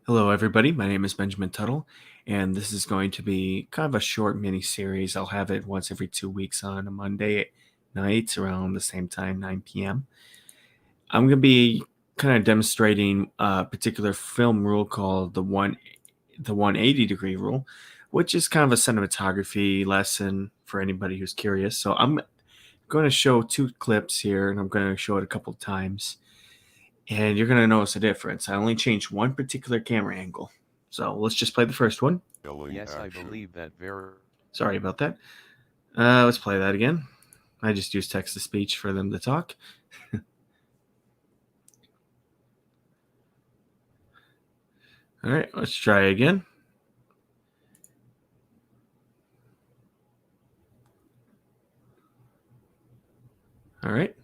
Hello, everybody. My name is Benjamin Tuttle, and this is going to be kind of a short mini series. I'll have it once every 2 weeks on a Monday night around the same time, 9 p.m. I'm going to be kind of demonstrating a particular film rule called the 180 degree rule, which is kind of a cinematography lesson for anybody who's curious. So I'm going to show two clips here, and I'm going to show it a couple times, and you're going to notice a difference. I only changed one particular camera angle. So let's just play the first one. Yes, I believe that very. Sorry about that. Let's play that again. I just use text to speech for them to talk. All right, let's try again. All right.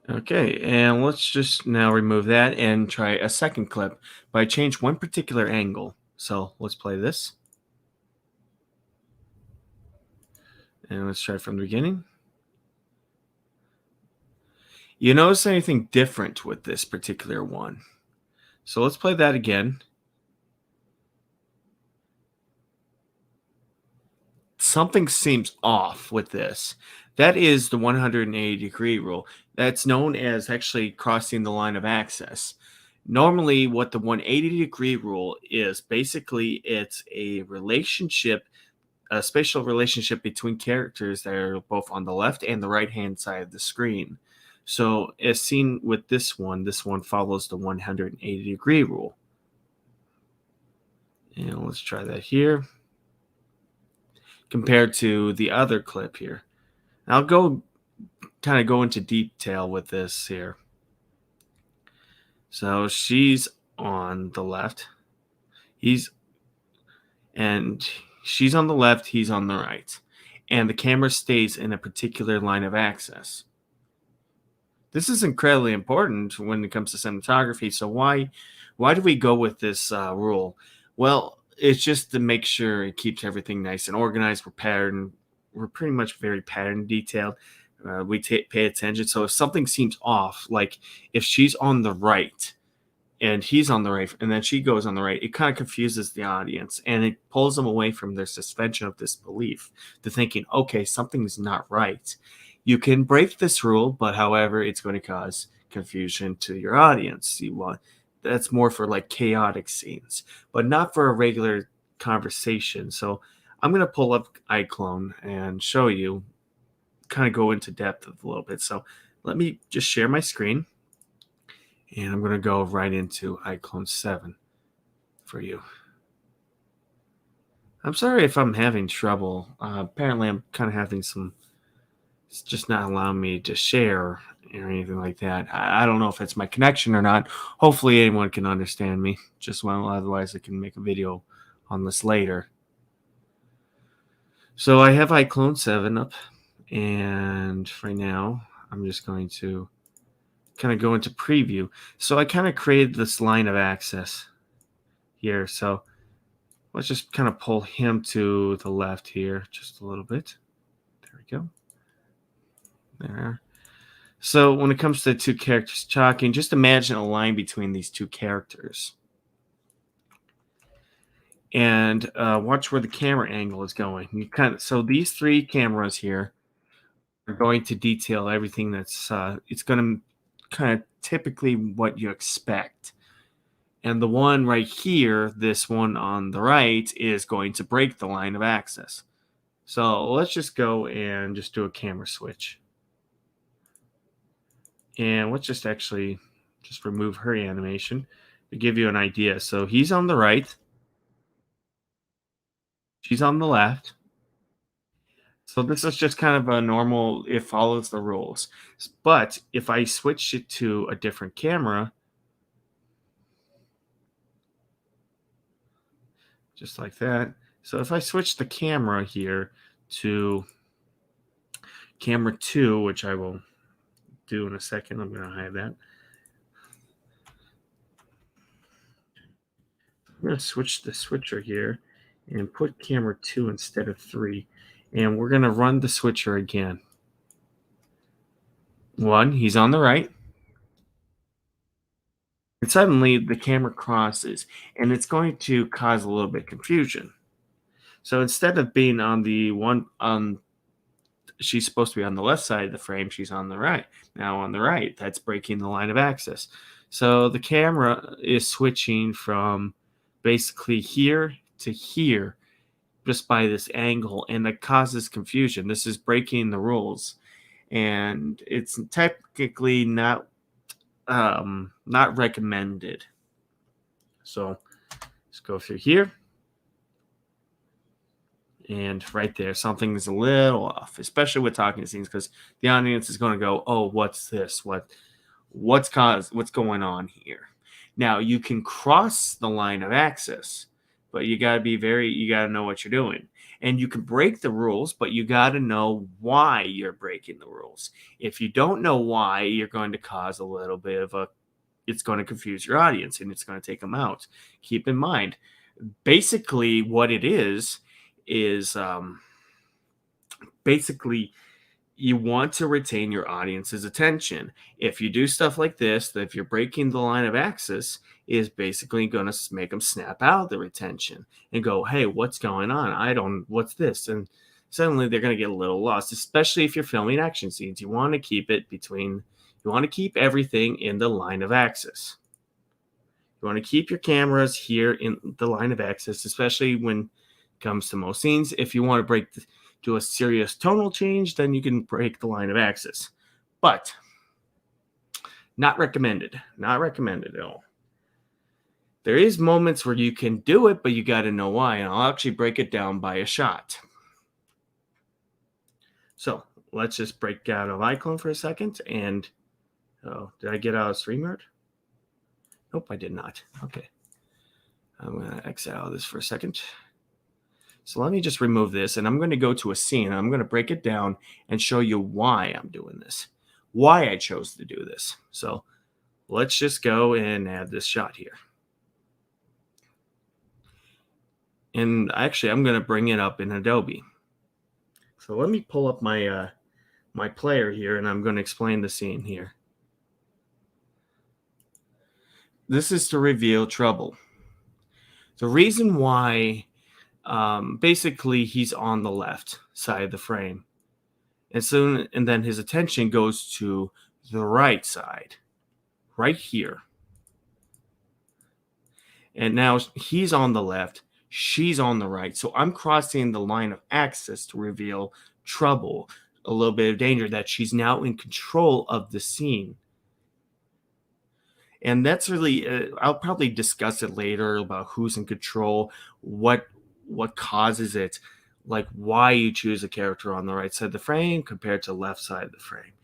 Okay, and let's just now remove that and try a second clip, but I changed one particular angle. So let's play this. And let's try from the beginning. You notice anything different with this particular one? So let's play that again. Something seems off with this. That is the 180 degree rule. That's known as actually crossing the line of access. Normally, what the 180 degree rule is basically it's a relationship, a spatial relationship between characters that are both on the left and the right hand side of the screen. So, as seen with this one follows the 180 degree rule. And let's try that here compared to the other clip here. I'll kind of go into detail with this here. So she's on the left. He's and she's on the left, he's on the right. And the camera stays in a particular line of access. This is incredibly important when it comes to cinematography. So why do we go with this rule? Well, it's just to make sure it keeps everything nice and organized. We're pretty much very pattern detailed. We pay attention. So if something seems off, like if she's on the right and he's on the right, and then she goes on the right, it kind of confuses the audience and it pulls them away from their suspension of disbelief to thinking, okay, something's not right. You can break this rule, but however, it's going to cause confusion to your audience. That's more for like chaotic scenes, but not for a regular conversation. So I'm going to pull up iClone and show you, kind of go into depth a little bit. So let me just share my screen, and I'm going to go right into iClone 7 for you. I'm sorry if I'm having trouble. Apparently, I'm kind of having it's just not allowing me to share or anything like that. I don't know if it's my connection or not. Hopefully, anyone can understand me just well. Otherwise, I can make a video on this later. So I have iClone 7 up, and right now, I'm just going to kind of go into preview. So I kind of created this line of access here. So let's just kind of pull him to the left here just a little bit. There we go. There. So when it comes to two characters talking, just imagine a line between these two characters. And watch where the camera angle is going. So these three cameras here are going to detail everything that's it's going to kind of typically what you expect. And the one right here, this one on the right, is going to break the line of access. So let's just go and just do a camera switch. And let's just actually just remove her animation to give you an idea. So he's on the right. She's on the left. So this is just kind of a normal, it follows the rules. But if I switch it to a different camera, just like that. So if I switch the camera here to camera 2, which I will do in a second, I'm going to hide that. I'm going to switch the switcher here and put camera 2 instead of 3. And we're going to run the switcher again. 1, he's on the right. And suddenly the camera crosses, and it's going to cause a little bit of confusion. So instead of being on the one she's supposed to be on the left side of the frame, she's on the right. Now on the right, that's breaking the line of access. So the camera is switching from basically here to here just by this angle, and that causes confusion. This is breaking the rules, and it's technically not recommended. So let's go through here. And right there, something is a little off, especially with talking scenes, because the audience is going to go, "Oh, what's this? What's going on here?" Now you can cross the line of access, but you got to you got to know what you're doing, and you can break the rules, but you got to know why you're breaking the rules. If you don't know why, you're going to cause a little bit of a it's going to confuse your audience, and it's going to take them out. Keep in mind, basically what it is basically you want to retain your audience's attention. If you do stuff like this, if you're breaking the line of access, is basically going to make them snap out of the retention and go, "Hey, what's going on? What's this?" And suddenly they're going to get a little lost, especially if you're filming action scenes. You want to keep everything in the line of access. You want to keep your cameras here in the line of access, especially when it comes to most scenes. If you want to do a serious tonal change, then you can break the line of access. But not recommended. Not recommended at all. There is moments where you can do it, but you got to know why. And I'll actually break it down by a shot. So let's just break out of iClone for a second. And did I get out of stream mode? Nope, I did not. Okay. I'm going to exit out of this for a second. So let me just remove this, and I'm going to go to a scene. I'm going to break it down and show you why I'm doing this, why I chose to do this. So let's just go and add this shot here. And actually, I'm going to bring it up in Adobe. So let me pull up my my player here, and I'm going to explain the scene here. This is to reveal trouble. The reason why, basically, he's on the left side of the frame. And then his attention goes to the right side, right here. And now he's on the left, she's on the right. So I'm crossing the line of access to reveal trouble, a little bit of danger, that she's now in control of the scene. And that's really, I'll probably discuss it later about who's in control, what causes it, like why you choose a character on the right side of the frame compared to the left side of the frame.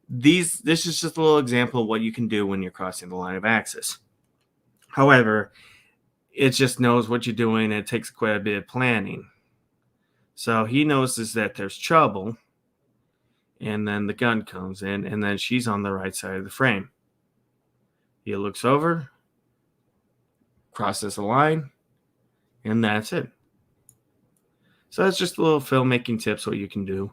This is just a little example of what you can do when you're crossing the line of access. However, it just knows what you're doing, and it takes quite a bit of planning. So he notices that there's trouble, and then the gun comes in, and then she's on the right side of the frame. He looks over, crosses the line, and that's it. So that's just a little filmmaking tips what you can do.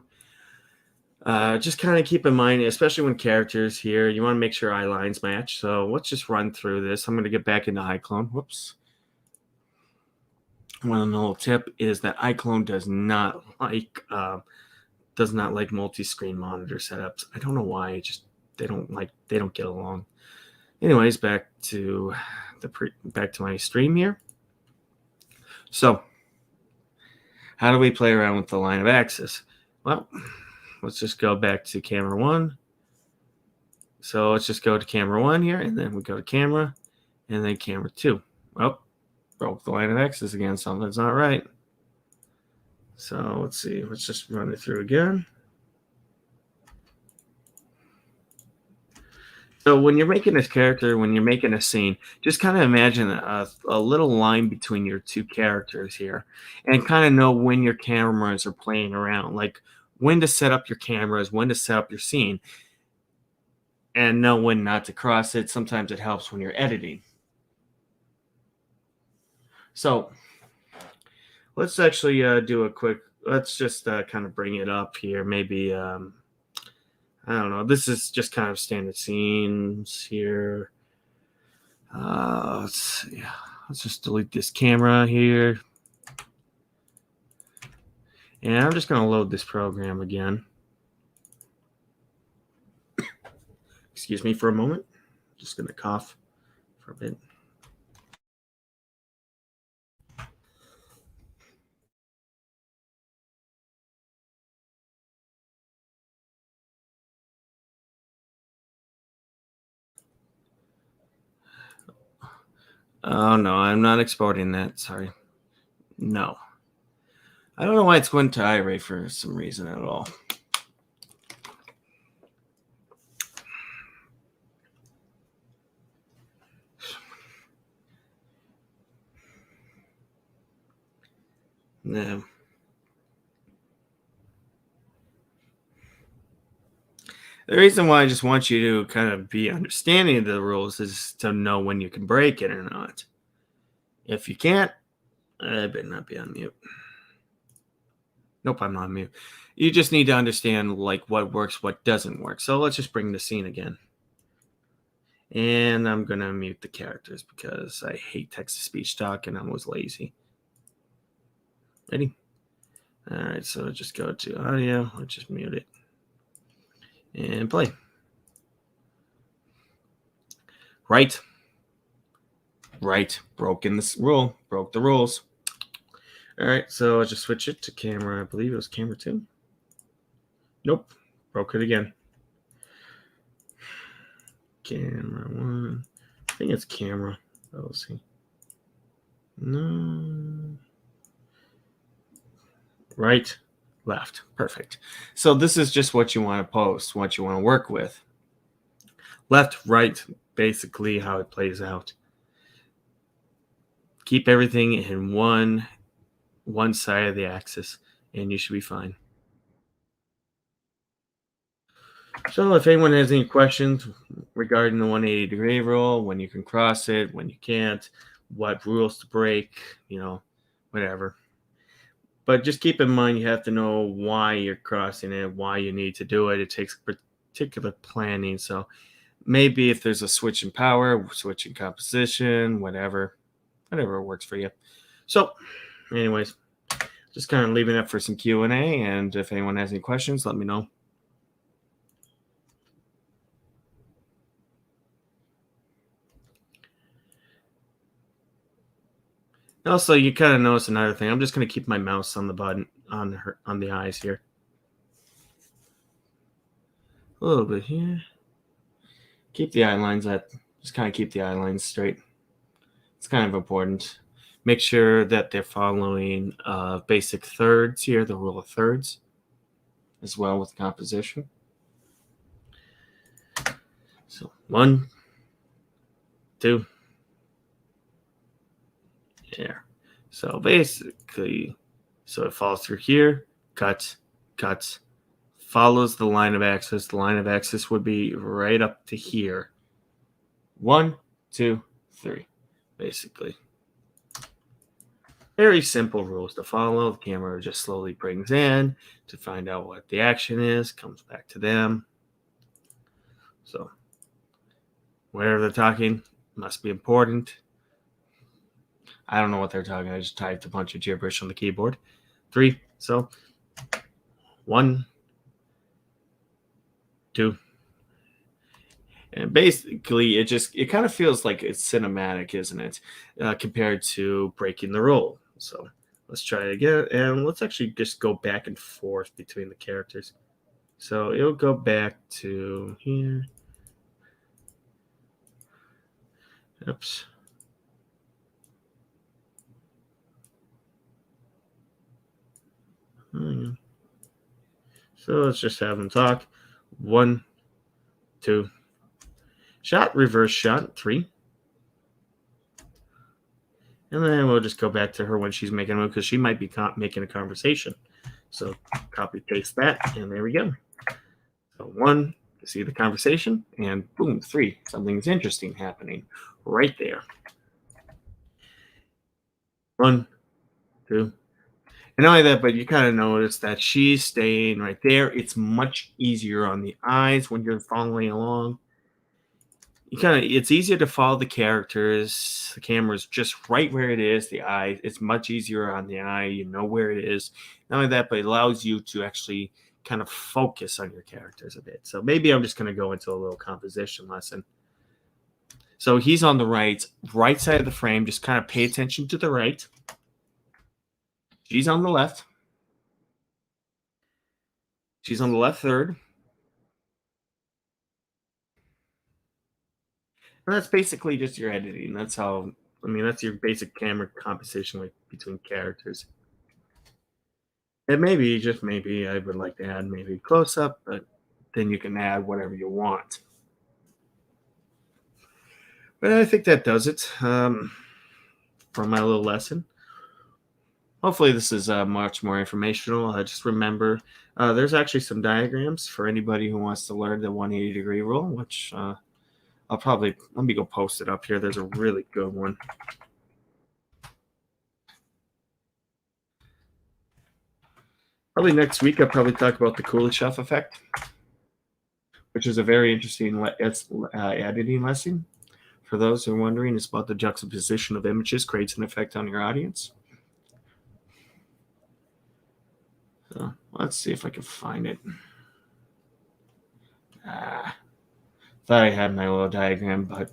Just kind of keep in mind, especially when characters here, you want to make sure eye lines match. So let's just run through this. I'm going to get back into iClone. Whoops. One little tip is that iClone does not like multi-screen monitor setups. I don't know why. They don't get along. Anyways, back to my stream here. So, how do we play around with the line of access? Well, let's just go back to camera 1. So let's just go to camera 1 here, and then we go to camera, and then camera 2. Well, broke the line of access again. Something's not right. So let's see. Let's just run it through again. So when you're making this character, when you're making a scene, just kind of imagine a little line between your two characters here, and kind of know when your cameras are playing around, like when to set up your cameras, when to set up your scene, and know when not to cross it. Sometimes it helps when you're editing. So let's actually do a quick, let's just kind of bring it up here. Maybe, I don't know. This is just kind of standard scenes here. Let's see. Let's just delete this camera here. And I'm just going to load this program again. Excuse me for a moment. Just going to cough for a bit. Oh, no, I'm not exporting that. Sorry. No. I don't know why it's going to iRay for some reason at all. No. The reason why I just want you to kind of be understanding of the rules is to know when you can break it or not. If you can't, I better not be on mute. Nope, I'm not on mute. You just need to understand like what works, what doesn't work. So let's just bring the scene again. And I'm gonna mute the characters because I hate text-to-speech talk and I was lazy. Ready? All right, so just go to audio. I'll just mute it and play. Right. Broken this rule. Broke the rules. All right, so I'll just switch it to camera. I believe it was camera 2. Nope. Broke it again. Camera 1. I think it's camera. We'll see. No. Right, left. Perfect. So this is just what you want to post, what you want to work with. Left, right, basically how it plays out. Keep everything in one side of the axis, and you should be fine. So if anyone has any questions regarding the 180-degree rule, when you can cross it, when you can't, what rules to break, whatever. But just keep in mind you have to know why you're crossing it, why you need to do it. It takes particular planning. So maybe if there's a switch in power, switch in composition, whatever works for you. So anyways, just kind of leaving it for some Q&A. And if anyone has any questions, let me know. Also, you kind of notice another thing. I'm just going to keep my mouse on the button on the eyes here. A little bit here. Keep the eye lines just kind of keep the eye lines straight. It's kind of important. Make sure that they're following basic thirds here, the rule of thirds, as well with composition. So 1, 2. There. So basically, so it follows through here, cuts, follows the line of axis. The line of axis would be right up to here. 1, 2, 3, basically. Very simple rules to follow. The camera just slowly brings in to find out what the action is, comes back to them. So whatever they're talking must be important. I don't know what they're talking. I just typed a bunch of gibberish on the keyboard. 3. So 1, 2. And basically, it kind of feels like it's cinematic, isn't it? Compared to breaking the rule. So let's try it again. And let's actually just go back and forth between the characters. So it'll go back to here. Oops. So let's just have them talk. 1, 2. Shot, reverse shot, 3. And then we'll just go back to her when she's making a move because she might be making a conversation. So copy paste that, and there we go. So 1, to see the conversation, and boom, 3, something's interesting happening right there. 1, 2. And not only that, but you kind of notice that she's staying right there. It's much easier on the eyes when you're following along. it's easier to follow the characters. The camera's just right where it is. The eye, it's much easier on the eye. You know where it is. Not only that, but it allows you to actually kind of focus on your characters a bit. So maybe I'm just going to go into a little composition lesson. So he's on the right side of the frame. Just kind of pay attention to the right. She's on the left. She's on the left third. And that's basically just your editing. That's how, I mean, that's your basic camera composition like between characters. And maybe, just maybe, I would like to add maybe close up, but then you can add whatever you want. But I think that does it for my little lesson. Hopefully, this is much more informational. Just remember, there's actually some diagrams for anybody who wants to learn the 180-degree rule, which I'll probably, let me go post it up here. There's a really good one. Probably next week, I'll probably talk about the Kuleshov effect, which is a very interesting editing lesson. For those who are wondering, it's about the juxtaposition of images creates an effect on your audience. So let's see if I can find it. Thought I had my little diagram, but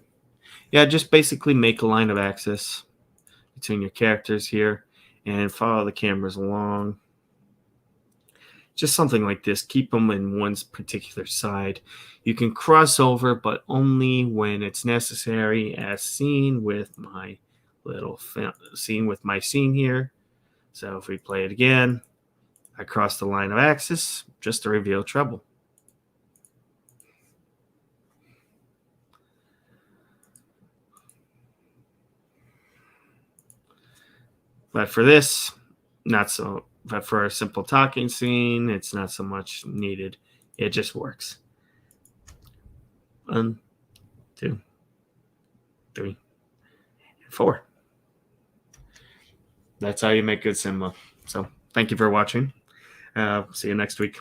yeah, just basically make a line of access between your characters here and follow the cameras along. Just something like this. Keep them in one particular side. You can cross over, but only when it's necessary, as seen with my scene here. So if we play it again, I cross the line of access just to reveal trouble. But for this, not so. But for a simple talking scene, it's not so much needed. It just works. 1, 2, 3, 4. That's how you make good cinema. So thank you for watching. See you next week.